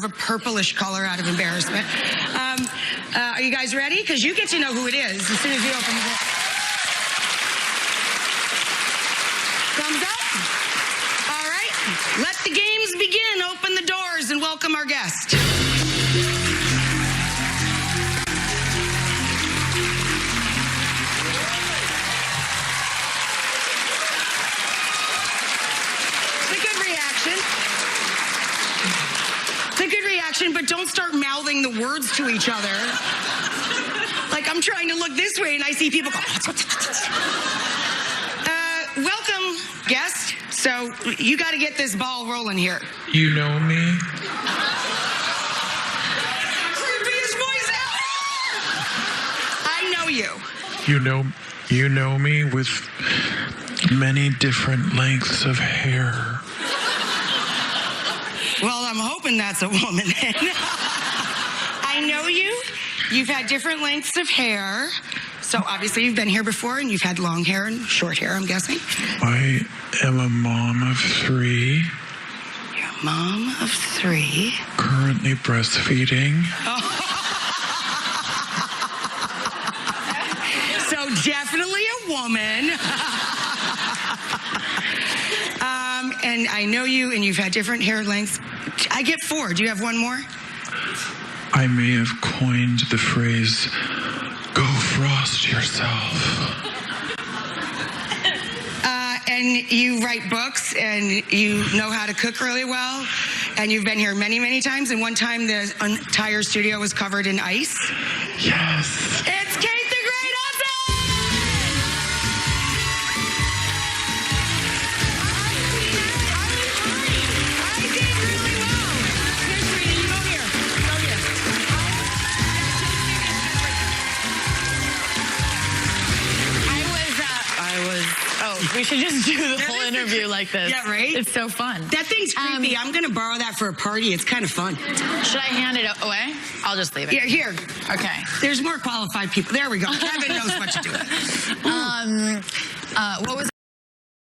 A purplish color out of embarrassment. Are you guys ready? Because you get to know who it is as soon as you open the door. Thumbs up. All right. Let the games begin. Open the doors and welcome our guest. But don't start mouthing the words to each other. Like I'm trying to look this way and I see people go. Welcome, guest. So you got to get this ball rolling here. You know me? Creepiest voice ever! I know you. You know me with many different lengths of hair. Well, I'm hoping that's a woman then. I know you. You've had different lengths of hair. So obviously you've been here before and you've had long hair and short hair, I'm guessing. I am a mom of 3. You're a mom of 3. Currently breastfeeding. Oh. So definitely a woman. And I know you, and you've had different hair lengths. I get 4. Do you have one more? I may have coined the phrase, "Go frost yourself." And you write books, and you know how to cook really well, and you've been here many, many times, and one time the entire studio was covered in ice. Yes. It's Kate the Great Hudson! I did really well. Here, sweetie, you go here. Go here. We should just do the whole interview like this. Yeah, right? It's so fun. That thing's creepy. I'm going to borrow that for a party. It's kind of fun. Should I hand it away? I'll just leave it. Here. Okay. There's more qualified people. There we go. Kevin knows what to do. What was?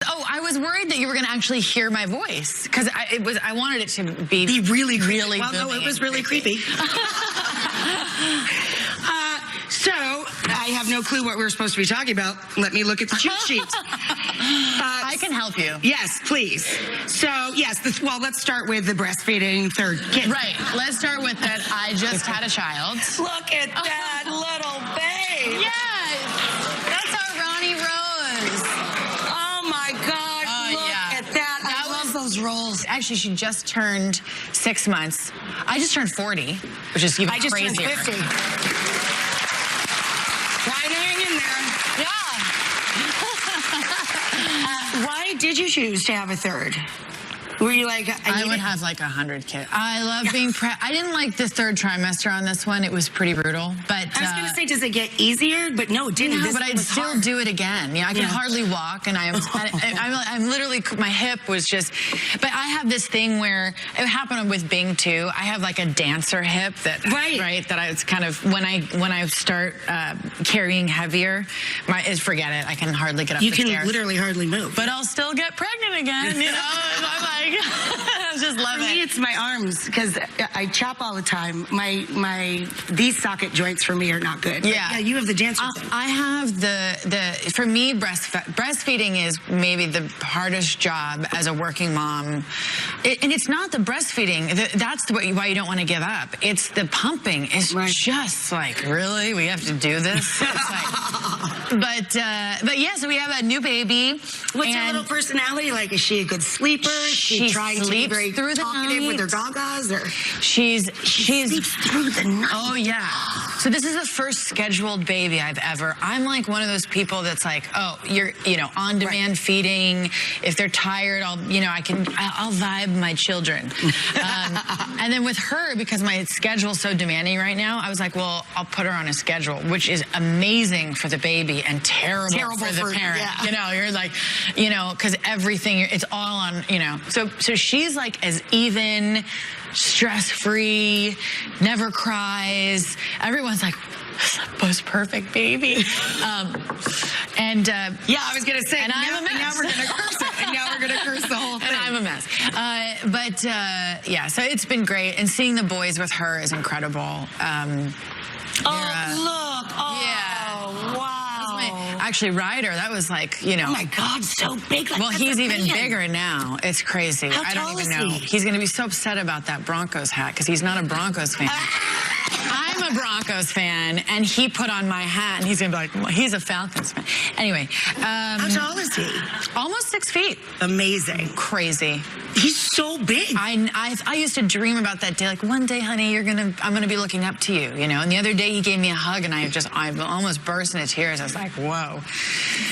Oh, I was worried that you were going to actually hear my voice because I wanted it to be really creepy. Really well, no, it was really creepy. So, I have no clue what we were supposed to be talking about. Let me look at the cheat sheet. I can help you. Yes, please. So, yes, well, let's start with the breastfeeding third kid. Right. Let's start with that I just had a child. Look at that little babe. Yes. That's our Ronnie Rose. Oh, my God. Look at that. I love those rolls. Actually, she just turned 6 months. I just turned 40, which is even crazier. I just turned 50. Try to hang in there. Why did you choose to have a third? Were you like, I would have like 100 kids. I love being I didn't like the 3rd trimester on this one. It was pretty brutal. But I was going to say, does it get easier? But no, it didn't. No, but I'd still do it again. Yeah, I can hardly walk, and I'm literally, my hip was just. But I have this thing where it happened with Bing too. I have like a dancer hip that that I was kind of when I start carrying heavier, forget it. I can hardly get up the stairs. You can literally hardly move. But I'll still get pregnant again. You know, I'm like. I just love it. For me, it's my arms because I chop all the time. These socket joints for me are not good. Yeah, you have the dancer thing. I have for me, breastfeeding is maybe the hardest job as a working mom. And it's not the breastfeeding. That's why you don't want to give up. It's the pumping. It's just like, really? We have to do this? It's like, but yeah, so we have a new baby. What's her little personality like? Is she a good sleeper? She trying to be very through the talkative night with her gagas, or she sleeps through the night. Oh yeah. So this is the first scheduled baby I've ever. I'm like one of those people that's like, oh, you're on demand feeding. If they're tired, I'll vibe my children. And then with her, because my schedule's so demanding right now, I was like, well, I'll put her on a schedule, which is amazing for the baby and terrible for the parent. Yeah. You're like, because everything, it's all on, So she's like as even, stress-free, never cries. Everyone's like, most perfect baby. Yeah, I was going to say, and I'm a mess. Now we're going to curse it. And now we're going to curse the whole thing. And I'm a mess. Yeah, so it's been great. And seeing the boys with her is incredible. Look. Oh, yeah. Wow. Actually, Ryder, that was like, you know. Oh, my God, so big. Like, well, he's even bigger now. It's crazy. How I don't tall even is know. he? He's going to be so upset about that Broncos hat because he's not a Broncos fan. I'm a Broncos fan, and he put on my hat, and he's going to be like, well, he's a Falcons fan. Anyway. How tall is he? Almost 6 feet. Amazing. Crazy. He's so big. I used to dream about that day. Like, one day, honey, I'm going to be looking up to you, you know. And the other day, he gave me a hug, and I almost burst into tears. I was like, whoa.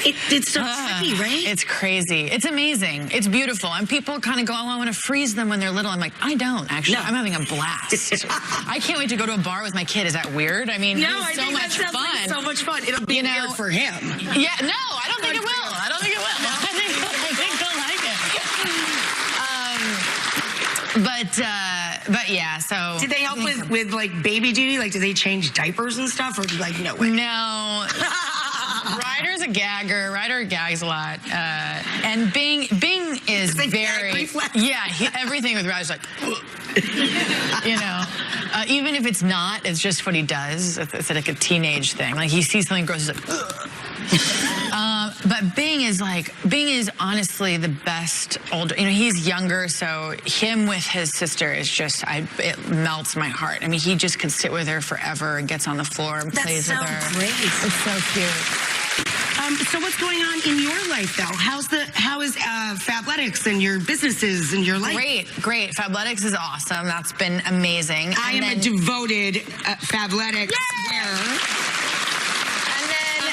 It's so trippy, right? It's crazy. It's amazing. It's beautiful. And people kind of go, oh, I want to freeze them when they're little. I'm like, I don't, actually. No. I'm having a blast. I can't wait to go to a bar with my kid. Is that weird? I mean, no, it's so much fun. Like so much fun. It'll be weird for him. Yeah, no, I don't think it will. I don't think it will. I think they'll like it. But yeah, so. Did they help with like baby duty? Like, did they change diapers and stuff, or like no way? No. Ryder's a gagger. Ryder gags a lot, and Bing is very everything with Ryder's like, you know, even if it's not, it's just what he does. It's like a teenage thing. Like he sees something gross, he's like. But Bing is honestly the best older. You know, he's younger, so him with his sister is just, it melts my heart. I mean, he just could sit with her forever and gets on the floor and plays with her. That's so great. It's so cute. So what's going on in your life, though? How is Fabletics and your businesses and your life? Great. Fabletics is awesome. That's been amazing. I am a devoted Fabletics wearer.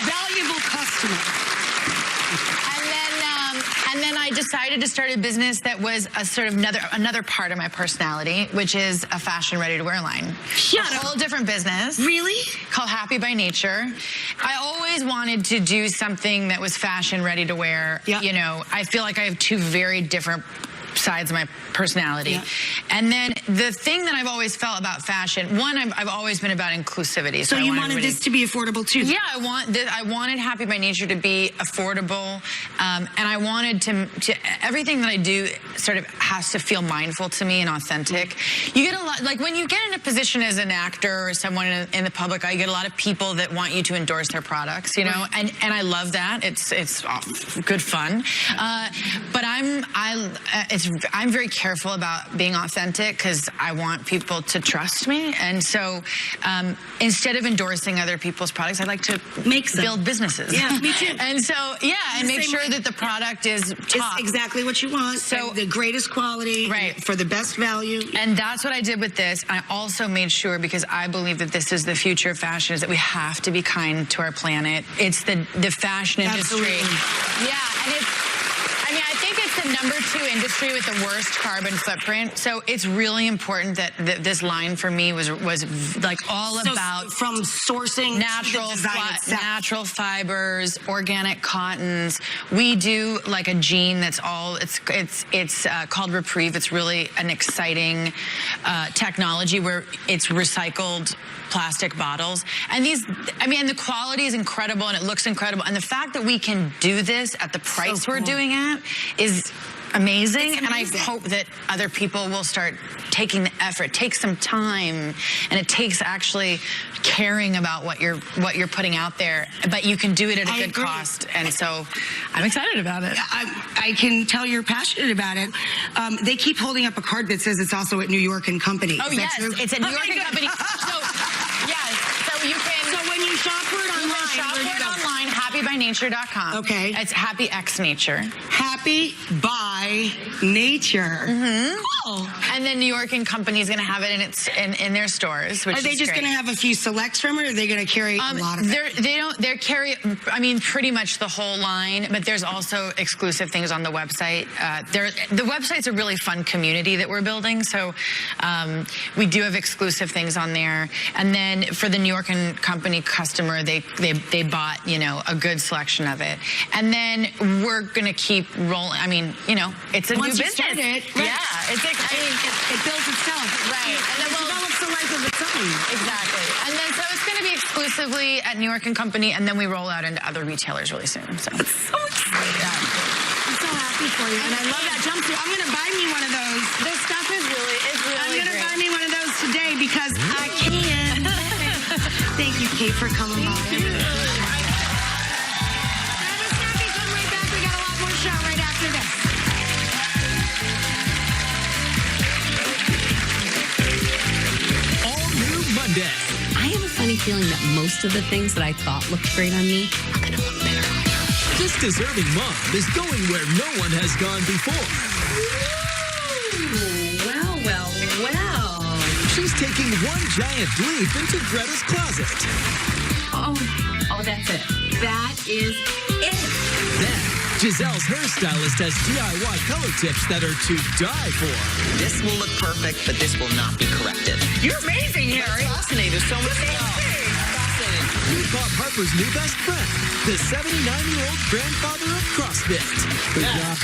Valuable customer. And then I decided to start a business that was a sort of another part of my personality, which is a fashion ready-to-wear line. A whole different business. Really? Called Happy by Nature. I always wanted to do something that was fashion ready-to-wear. Yep. You know, I feel like I have two very different sides of my personality. Yeah. And then the thing that I've always felt about fashion, one, I've always been about inclusivity. So you wanted this to be affordable too? Yeah, I wanted Happy by Nature to be affordable, and I wanted to everything that I do sort of has to feel mindful to me and authentic. You get a lot, like when you get in a position as an actor or someone in the public eye, you get a lot of people that want you to endorse their products, you know, and I love that. It's good fun. But I'm very careful about being authentic because I want people to trust me. And so instead of endorsing other people's products, I like to build businesses. Yeah, me too. And so, and make sure that the product is top. It's exactly what you want. So the greatest quality for the best value. And that's what I did with this. I also made sure, because I believe that this is the future of fashion, is that we have to be kind to our planet. It's the fashion industry. Absolutely. Yeah, and I think it's the #2 industry with the worst carbon footprint. So it's really important that this line for me was like all about from sourcing natural fibers, organic cottons. We do like a jean that's all it's called Reprieve. It's really an exciting technology where it's recycled plastic bottles. And the quality is incredible and it looks incredible. And the fact that we can do this at the price we're doing it is amazing. And I hope that other people will start taking the effort, take some time, and it takes actually caring about what you're putting out there, but you can do it at a good cost. And so I'm excited about it. I can tell you're passionate about it. They keep holding up a card that says it's also at New York and Company. Oh, yes, it's at New York and Company. So you can. So when you shop for it online, happybynature.com. Okay. It's Happy X Nature. Happy by Nature. Mm-hmm. Cool. And then New York and Company is going to have it in their stores. Which are they just going to have a few selects from it, or are they going to carry a lot of it? They carry, pretty much the whole line, but there's also exclusive things on the website. The website's a really fun community that we're building, so we do have exclusive things on there. And then for the New York and Company customer, they bought, a good selection of it. And then we're going to keep rolling. It's a new business. Start it, yeah, it builds itself. Right. And then it develops a life of its own. Exactly. And then so it's going to be exclusively at New York and Company, and then we roll out into other retailers really soon. So. It's so exciting. Yeah. I'm so happy. happy for you. And I love that jumpsuit. I'm going to buy me one of those. This stuff is really I'm going to great. buy me one of those today because I can. Thank you, Kate, for coming by. Travis Snappy, come right back. We got a lot more show right after this. All new Monday. I have a funny feeling that most of the things that I thought looked great on me are going to look better on you. This deserving mom is going where no one has gone before. Well. She's taking one giant leap into Greta's closet. Oh, that's it. That is it. Then, Giselle's hairstylist has DIY color tips that are to die for. This will look perfect, but this will not be corrected. You're amazing, Harry. Fascinating. There's so much Fascinating. Meet Bob Harper's new best friend, the 79-year-old grandfather of CrossFit. Good job.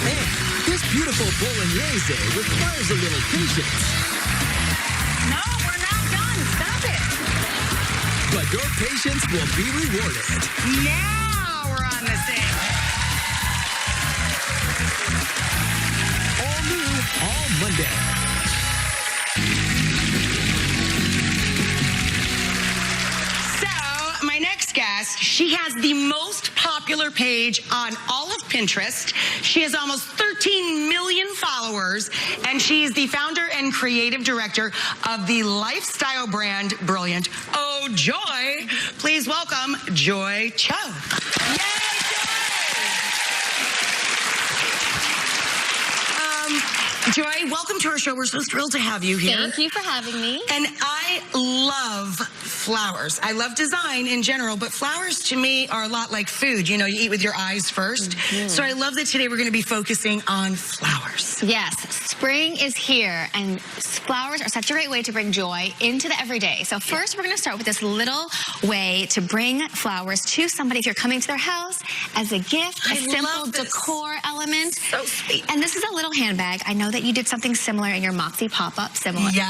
And this beautiful bolognese requires a little patience. No, we're not done. Stop it. But your patience will be rewarded. Now we're on the same. All new, all Monday. So, my next guest, she has the most popular page on all of Pinterest. She has almost 13 million followers, and she's the founder and creative director of the lifestyle brand Brilliant. Oh, Joy. Please welcome Joy Cho. Yay, Joy! Joy, welcome to our show. We're so thrilled to have you here. Thank you for having me. And I love flowers. I love design in general, but flowers to me are a lot like food. You know, you eat with your eyes first. So I love that today we're going to be focusing on flowers. Yes, spring is here, and flowers are such a great way to bring joy into the everyday. So first, we're going to start with this little way to bring flowers to somebody if you're coming to their house as a gift, a simple love this. decor element. So sweet. And this is a little handbag. I know that you did something similar in your Moxie pop-up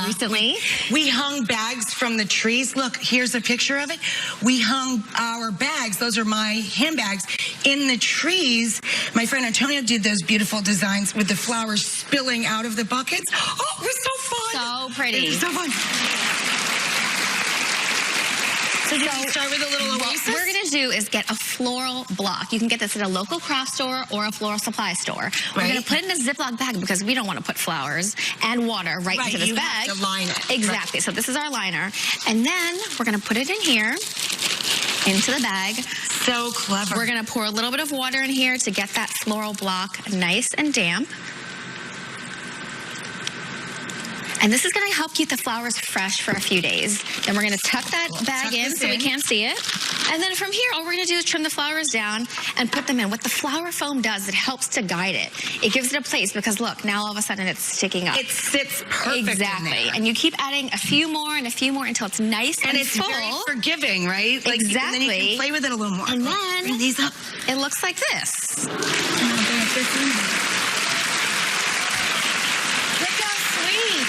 recently. We hung bags from the trees. Look, here's a picture of it. We hung our bags, those are my handbags, in the trees. My friend Antonio did those beautiful designs with the flowers spilling out of the buckets. Oh, it was so fun. So pretty. It was so fun. So did you start with a little What oasis? we're going to do is get a floral block. You can get this at a local craft store or a floral supply store. We're going to put it in a Ziploc bag because we don't want to put flowers and water right into this you bag. have to line it. Exactly. So this is our liner. And then we're going to put it in here, into the bag. So clever. We're going to pour a little bit of water in here to get that floral block nice and damp. And this is going to help keep the flowers fresh for a few days. Then we're going to tuck that bag in so we can't see it. And then from here, all we're going to do is trim the flowers down and put them in. What the flower foam does, it helps to guide it. It gives it a place because look, now all of a sudden it's sticking up. It sits perfect Exactly. in there. And you keep adding a few more and a few more until it's nice and it's full. very forgiving, right? Like, And then you Exactly. can play with it a little more. And Look, then- bring these up. It looks like this. Look how sweet.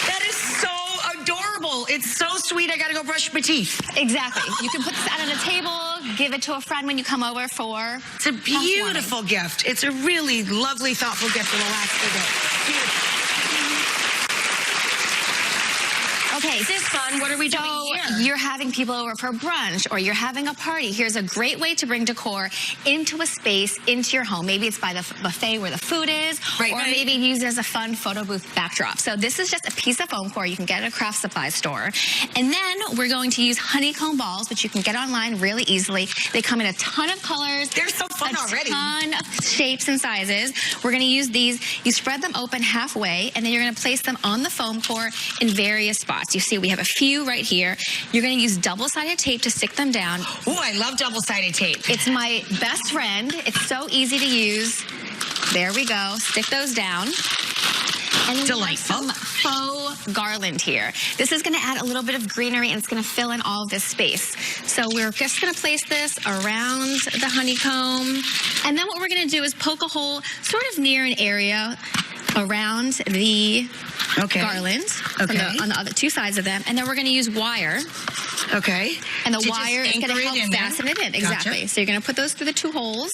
That is so adorable. It's so sweet. I got to go brush my teeth. Exactly. You can put this out on a table, give it to a friend when you come over for It's a beautiful gift. It's a really lovely, thoughtful gift for the last few days. Beautiful. Okay, This is fun. What are we doing so here? you're having people over for brunch or you're having a party. Here's a great way to bring decor into a space, into your home. Maybe it's by the buffet where the food is, Right, or right. maybe use it as a fun photo booth backdrop. So this is just a piece of foam core you can get at a craft supply store. And then we're going to use honeycomb balls, which you can get online really easily. They come in a ton of colors. They're so fun already. A ton of shapes and sizes. We're going to use these. You spread them open halfway, and then you're going to place them on the foam core in various spots. You see we have a few right here. You're going to use double-sided tape to stick them down. Oh, I love double-sided tape. It's my best friend. It's so easy to use. There we go. Stick those down. And then Delightful. we have some faux garland here. This is going to add a little bit of greenery, and it's going to fill in all of this space. So we're just going to place this around the honeycomb. And then what we're going to do is poke a hole sort of near an area around the Okay. garland Okay. on the other two sides of them, and then we're going to use wire. Okay. And the To just wire is going anchor to it help in there. fasten it in. Gotcha. Exactly. So you're going to put those through the 2 holes.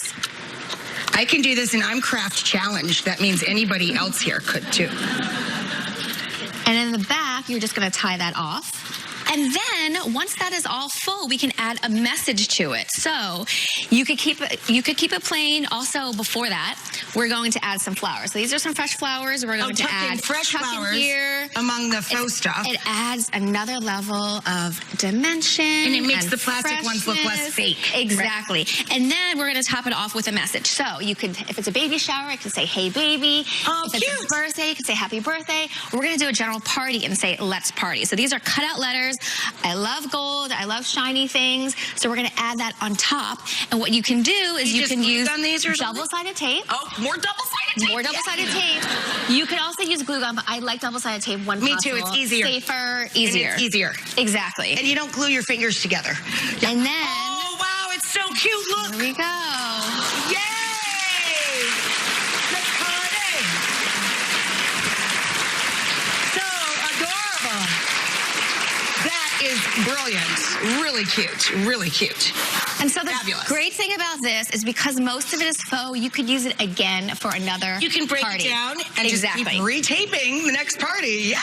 I can do this, and I'm craft challenged. That means anybody else here could too. And in the back, you're just going to tie that off. And then once that is all full, we can add a message to it. So you could keep it plain. Also, before that, we're going to add some flowers. So these are some fresh flowers. We're going to tuck in add fresh tuck in flowers here among the faux stuff. It adds another level of dimension. And it makes the plastic ones look less freshness. fake. Exactly. And then we're going to top it off with a message. So you could, if it's a baby shower, it can say, "Hey, baby." Oh, if it's cute. a birthday, you can say, "Happy birthday." We're going to do a general party and say, "Let's party." So these are cutout letters. I love gold. I love shiny things. So we're going to add that on top. And what you can do is You you just can glue use gun these or something? double-sided tape. Oh, more double-sided tape. More double-sided tape. You could also use glue gun, but I like double-sided tape when Me possible. too. It's easier. Safer, easier. And it's easier. Exactly. And you don't glue your fingers together. And then, Oh, wow. It's so cute. Look. here we go. Yay! Let's party! So adorable. That is brilliant. Really cute. Really cute. And so the Fabulous. great thing about this is because most of it is faux, you could use it again for another You can break party. it down and exactly. just keep retaping the next party. Yay!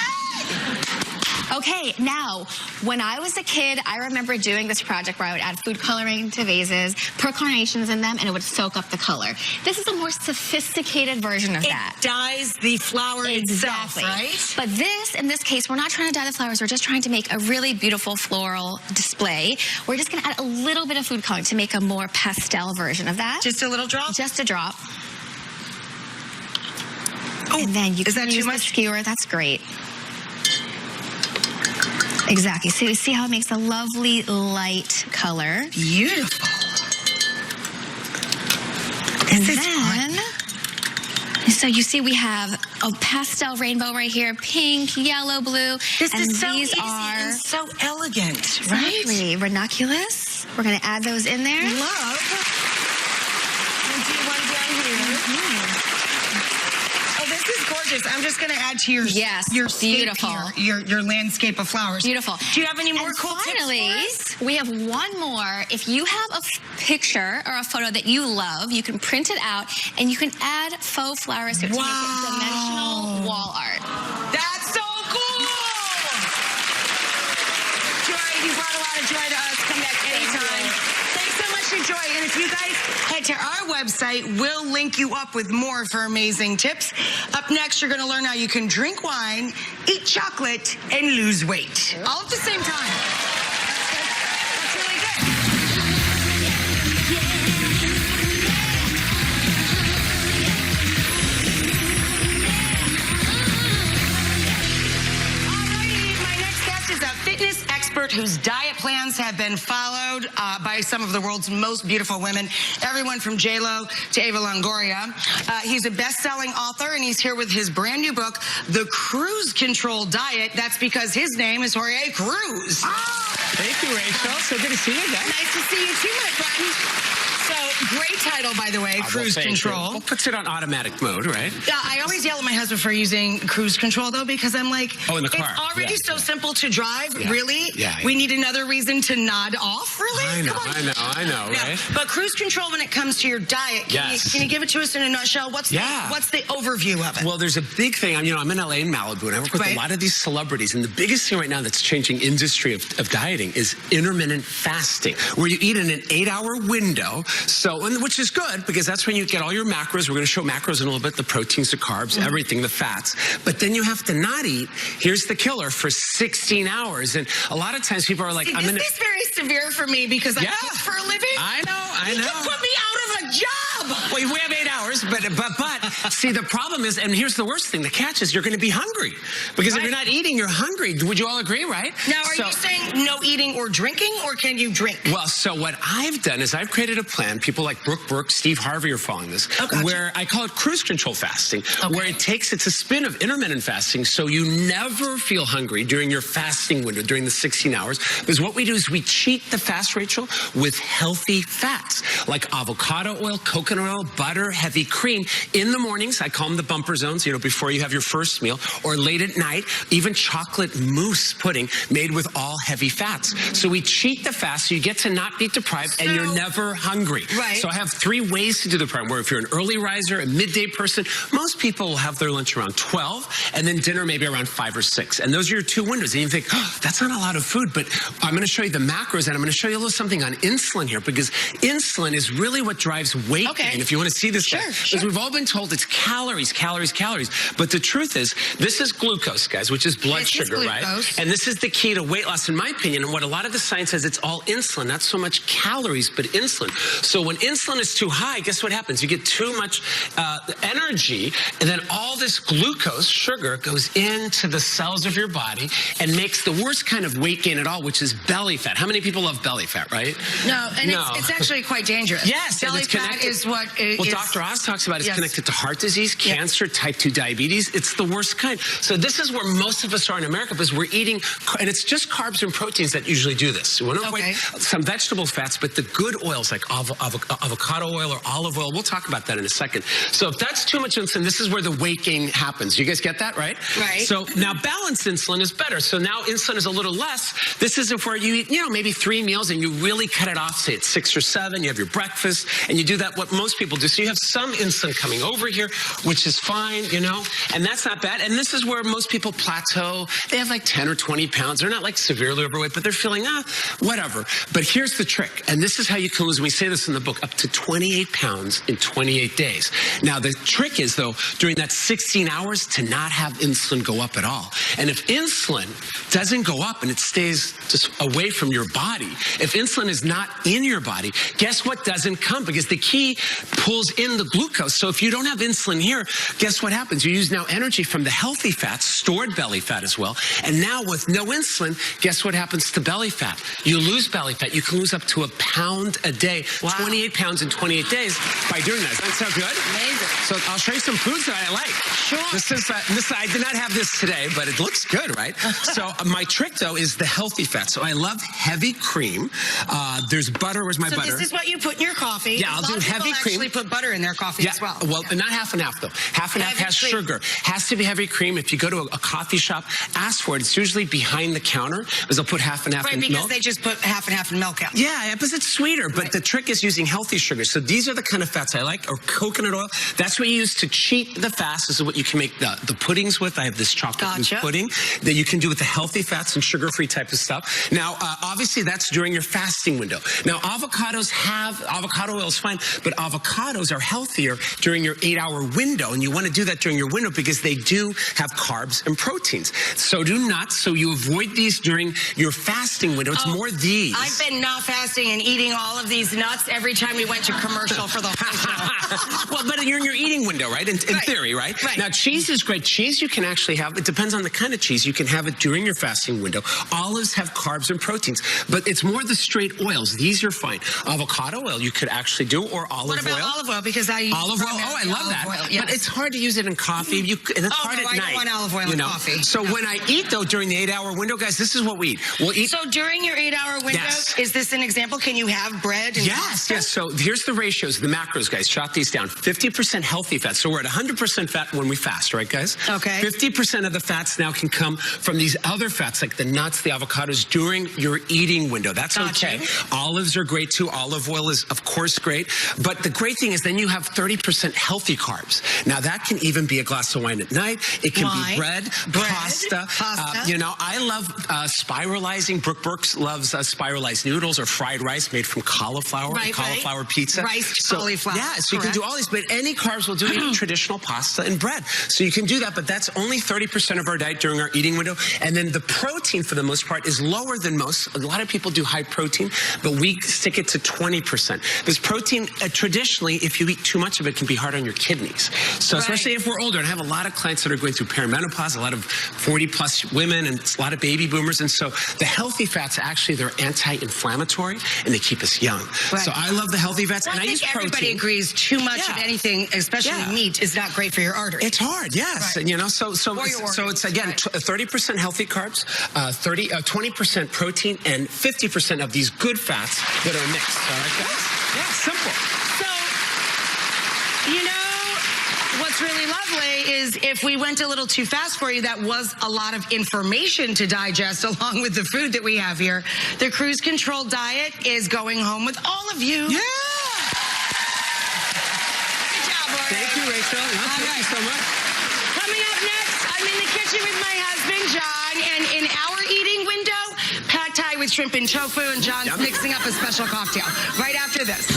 Okay, now, when I was a kid, I remember doing this project where I would add food coloring to vases, put carnations in them, and it would soak up the color. This is a more sophisticated version of that. It dyes the flower itself, Exactly. right? But this, in this case, we're not trying to dye the flowers. We're just trying to make a really beautiful floral display. We're just going to add a little bit of food coloring to make a more pastel version of that. Just a little drop? Just a drop. Oh, And then you is can that too use the much? skewer. That's great. Exactly. So you see how it makes a lovely light color. Beautiful. And This is then, so you see we have a pastel rainbow right here, pink, yellow, blue. This and is so these easy are and so elegant, right? exactly ranunculus. We're going to add those in there. Love. We'll do one down here. Oh, this is gorgeous. I'm just going to add to your Yes, your scape beautiful. here, your landscape of flowers. Beautiful. Do you have any more And cool finally, tips for us? we have one more. If you have a picture or a photo that you love, you can print it out and you can add faux flowers to it to make it dimensional wall art. That's so cool! Joy, you brought a lot of joy to us. Come back anytime. Thanks so much for Joy. And if you guys head to our website, we'll link you up with more of her amazing tips. Up next, you're going to learn how you can drink wine, eat chocolate, and lose weight. All at the same time. That's really good. Alrighty, my next guest is a fitness expert whose diet plans have been followed by some of the world's most beautiful women, everyone from J-Lo to Eva Longoria. He's a best-selling author, and he's here with his brand new book, The Cruise Control Diet. That's because his name is Jorge Cruz. Thank you, Rachel. So good to see you again. Nice to see you too, my friend. So, great title, by the way, Cruise Control. Well, puts it on automatic mode, right? I always yell at my husband for using cruise control, though, because I'm like, Oh, in the car. it's already Yeah. so simple to drive, Yeah. really? Yeah, We yeah. need another reason to nod off, really? I know, Come on. I know, Yeah. right? But cruise control, when it comes to your diet, Yes. can you give it to us in a nutshell? What's the overview of it? Well, there's a big thing. I'm in LA and Malibu, and I work with Right. a lot of these celebrities. And the biggest thing right now that's changing industry of dieting is intermittent fasting, where you eat in an 8-hour window. Which is good because that's when you get all your macros. We're going to show macros in a little bit: the proteins, the carbs, everything, the fats. But then you have to not eat. Here's the killer: for 16 hours. And a lot of times people are like, See, "I'm this in." is very severe for me because I cook for a living. I know. You can put me out of a job. Well, we have 8 hours, but see, the problem is, and here's the worst thing: the catch is you're going to be hungry because if Right. you're not eating, you're hungry. Would you all agree, right? Now, are you saying no eating or drinking, or can you drink? Well, so what I've done is I've created a plan. People like Brooke Burke, Steve Harvey are following this, gotcha. where I call it cruise control fasting, where it's a spin of intermittent fasting, so you never feel hungry during your fasting window, during the 16 hours. Because what we do is we cheat the fast, Rachel, with healthy fats like avocado oil, coconut oil, avocado, butter, heavy cream in the mornings. I call them the bumper zones, before you have your first meal, or late at night, even chocolate mousse pudding made with all heavy fats. So we cheat the fast so you get to not be deprived and you're never hungry. Right. So I have 3 ways to do the program, where if you're an early riser, a midday person, most people will have their lunch around 12 and then dinner maybe around 5 or 6. And those are your 2 windows. And you think, oh, that's not a lot of food, but I'm going to show you the macros, and I'm going to show you a little something on insulin here, because insulin is really what drives weight gain. If you want to see this, because we've all been told it's calories, calories, calories. But the truth is, this is glucose, guys, which is blood sugar, right? And this is the key to weight loss, in my opinion. And what a lot of the science says, it's all insulin, not so much calories, but insulin. So when insulin is too high, guess what happens? You get too much energy, and then all this glucose, sugar, goes into the cells of your body and makes the worst kind of weight gain at all, which is belly fat. How many people love belly fat, right? No, and it's actually quite dangerous. Yes, belly fat is what well, Dr. Oz talks about. It's connected to heart disease, cancer, type 2 diabetes. It's the worst kind. So this is where most of us are in America, because we're eating, and it's just carbs and proteins that usually do this. We want to avoid some vegetable fats, but the good oils like avocado oil or olive oil, we'll talk about that in a second. So if that's too much insulin, this is where the weight gain happens. You guys get that, right? Right. So now balanced insulin is better. So now insulin is a little less. This is where you eat, maybe 3 meals and you really cut it off, say it's 6 or 7, you have your breakfast, and you do that what most people do. So you have some insulin coming over here, which is fine, and that's not bad. And this is where most people plateau. They have like 10 or 20 pounds. They're not like severely overweight, but they're feeling, whatever. But here's the trick, and this is how you can lose, we say this in the book, up to 28 pounds in 28 days. Now, the trick is, though, during that 16 hours to not have insulin go up at all. And if insulin doesn't go up and it stays just away from your body, if insulin is not in your body, guess what doesn't come? Because the key pulls in the glucose. So if you don't have insulin here, guess what happens? You use now energy from the healthy fats, stored belly fat as well. And now with no insulin, guess what happens to belly fat? You lose belly fat. You can lose up to 1 pound a day, 28 pounds in 28 days by doing that. Does that sound good? Amazing. So I'll show you some foods that I like. Sure. I did not have this today, but it looks good, right? So my trick, though, is the healthy fat. So I love heavy cream. There's butter. Where's my butter? So this is what you put in your coffee. Yeah, I'll do heavy cream. Actually put butter in their coffee as well. Well, not half and half, though. Half and half has sugar. Has to be heavy cream. If you go to a coffee shop, ask for it. It's usually behind the counter, because they'll put half and half in milk. Right, because they just put half and half in milk out. Yeah, because it's sweeter. But the trick is using healthy sugar. So these are the kind of fats I like, or coconut oil. That's what you use to cheat the fast. This is what you can make the puddings with. I have this chocolate mousse pudding that you can do with the healthy fats and sugar-free type of stuff. Now, obviously, that's during your fasting window. Now, avocado oil is fine, but avocados are healthier during your 8-hour window, and you want to do that during your window because they do have carbs and proteins. So do nuts, so you avoid these during your fasting window. It's more these. I've been not fasting and eating all of these nuts every time we went to commercial for the whole show. Well, but you're in your eating window, right? In theory, right? Now, cheese is great. Cheese you can actually have. It depends on the kind of cheese. You can have it during your fasting window. Olives have carbs and proteins, but it's more the straight oils. These are fine. Avocado oil you could actually do, or olive oil. What about olive oil? Because I use olive oil. Oh, I love that. Oil, yes. But it's hard to use it in coffee. And it's hard at night. I don't want olive oil in coffee. So when I eat, though, during the 8-hour window, guys, this is what we eat. We'll eat. So during your 8-hour window, is this an example? Can you have bread and pasta? Yes. So here's the ratios, the macros, guys. Jot these down. 50% healthy fat. So we're at 100% fat when we fast, right, guys? Okay. 50% of the fats now can come from these other fats, like the nuts, the avocados, during your eating window. That's okay. Olives are great, too. Olive oil is, of course, great. But the great thing is then you have 30% healthy carbs. Now, that can even be a glass of wine at night. It can be bread, pasta. I love spiralizing. Brooke Burks loves spiralized noodles or fried rice made from cauliflower, cauliflower pizza. Rice cauliflower. Yeah, so you can do all these, but any carbs will do, even traditional pasta and bread. So you can do that, but that's only 30% of our diet during our eating window. And then the protein, for the most part, is lower than most. A lot of people do high protein, but we stick it to 20%. Because protein, traditionally, if you eat too much of it, can be hard on your kidneys. So especially if we're older, and I have a lot of clients that are going through perimenopause, a lot of 40-plus women, and a lot of baby boomers. And so the healthy fats, actually, they're anti-inflammatory, and they keep us young. So I love the healthy fats, and I use protein. Everybody agrees too much of anything, especially meat, is not great for your arteries. It's hard, yes. And, so it's, again, 30% healthy carbs, 20% protein, and 50% of these good fats that are mixed. All right, guys? Yeah, simple. what's really lovely is if we went a little too fast for you, that was a lot of information to digest along with the food that we have here. The cruise control diet is going home with all of you. Yeah! Good job, Lori. Thank you, Rachel. No, thank you so much. Coming up next, I'm in the kitchen with my husband, John, and in our eating window, pad thai with shrimp and tofu, and John's mixing up a special cocktail. Right after this.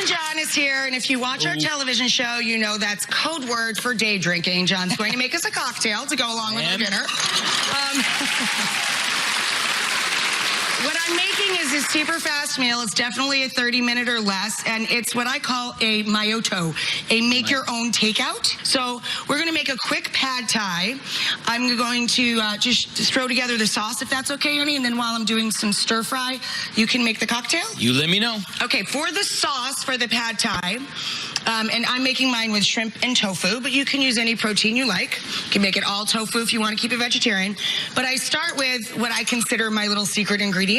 John is here, and if you watch our television show, you know that's code word for day drinking. John's going to make us a cocktail to go along with our dinner. What I'm making is a super fast meal. It's definitely a 30-minute or less, and it's what I call a mayoto, a make-your-own takeout. So we're going to make a quick pad thai. I'm going to just throw together the sauce, if that's okay, honey, and then while I'm doing some stir-fry, you can make the cocktail? You let me know. Okay, for the sauce for the pad thai, and I'm making mine with shrimp and tofu, but you can use any protein you like. You can make it all tofu if you want to keep it vegetarian. But I start with what I consider my little secret ingredient.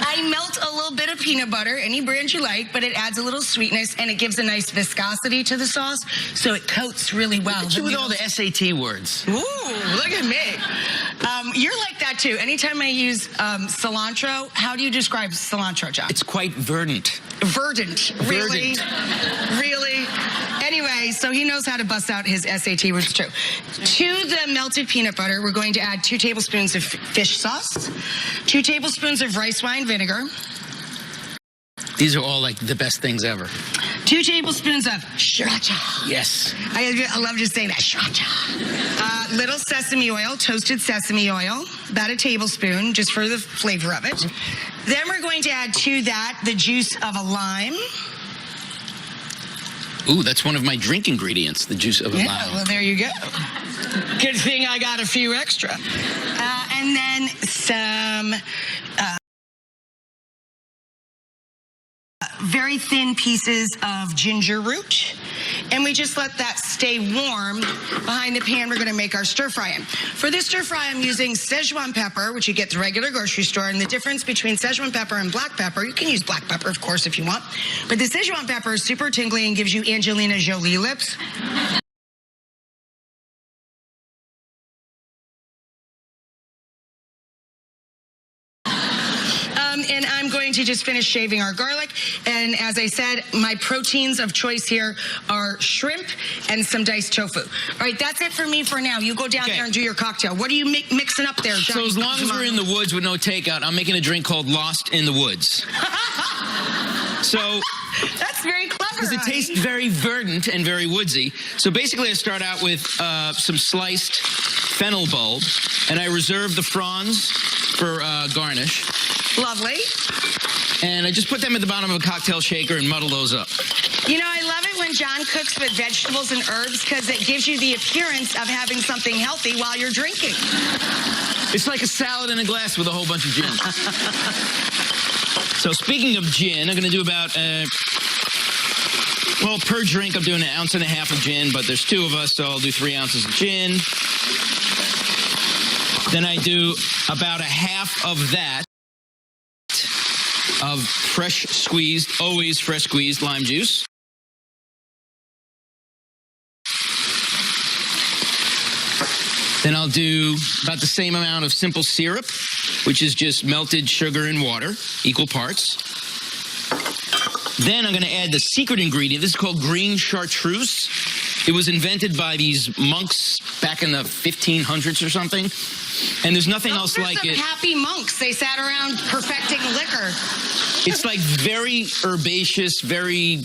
I melt a little bit of peanut butter, any brand you like, but it adds a little sweetness and it gives a nice viscosity to the sauce, so it coats really well. Look at you with all the SAT words. Ooh, look at me. You're like that too. Anytime I use cilantro, how do you describe cilantro, John? It's quite verdant. Verdant. Really? Verdant. Really? Anyway, so he knows how to bust out his SAT words too. To the melted peanut butter, we're going to add 2 tablespoons of fish sauce, 2 tablespoons of rice wine vinegar. These are all like the best things ever. 2 tablespoons of sriracha. Yes. I love just saying that, sriracha. Little sesame oil, toasted sesame oil, about a tablespoon, just for the flavor of it. Then we're going to add to that the juice of a lime. Ooh, that's one of my drink ingredients, the juice of a lime. Well, there you go. Good thing I got a few extra. And then some very thin pieces of ginger root. And we just let that stay warm behind the pan we're going to make our stir fry in. For this stir fry, I'm using Szechuan pepper, which you get at the regular grocery store. And the difference between Szechuan pepper and black pepper, you can use black pepper, of course, if you want. But the Szechuan pepper is super tingly and gives you Angelina Jolie lips. And I'm going to just finish shaving our garlic. And as I said, my proteins of choice here are shrimp and some diced tofu. All right, that's it for me for now. You go down there and do your cocktail. What are you mixing up there, Johnny? So as long as we're in the woods with no takeout, I'm making a drink called Lost in the Woods. So that's very clever. Because it tastes very verdant and very woodsy. So basically I start out with some sliced fennel bulb, and I reserve the fronds for garnish. Lovely. And I just put them at the bottom of a cocktail shaker and muddle those up. You know, I love it when John cooks with vegetables and herbs because it gives you the appearance of having something healthy while you're drinking. It's like a salad in a glass with a whole bunch of gin. So speaking of gin, I'm going to do about, well, per drink, I'm doing 1.5 ounces of gin, but there's 2 of us, so I'll do 3 ounces of gin. Then I do about 1/2 of that of fresh squeezed, always fresh squeezed lime juice. Then I'll do about the same amount of simple syrup, which is just melted sugar and water, equal parts. Then I'm going to add the secret ingredient. This is called green chartreuse. It was invented by these monks back in the 1500s or something. And there's nothing else like it. Happy monks. They sat around perfecting liquor. It's like very herbaceous, very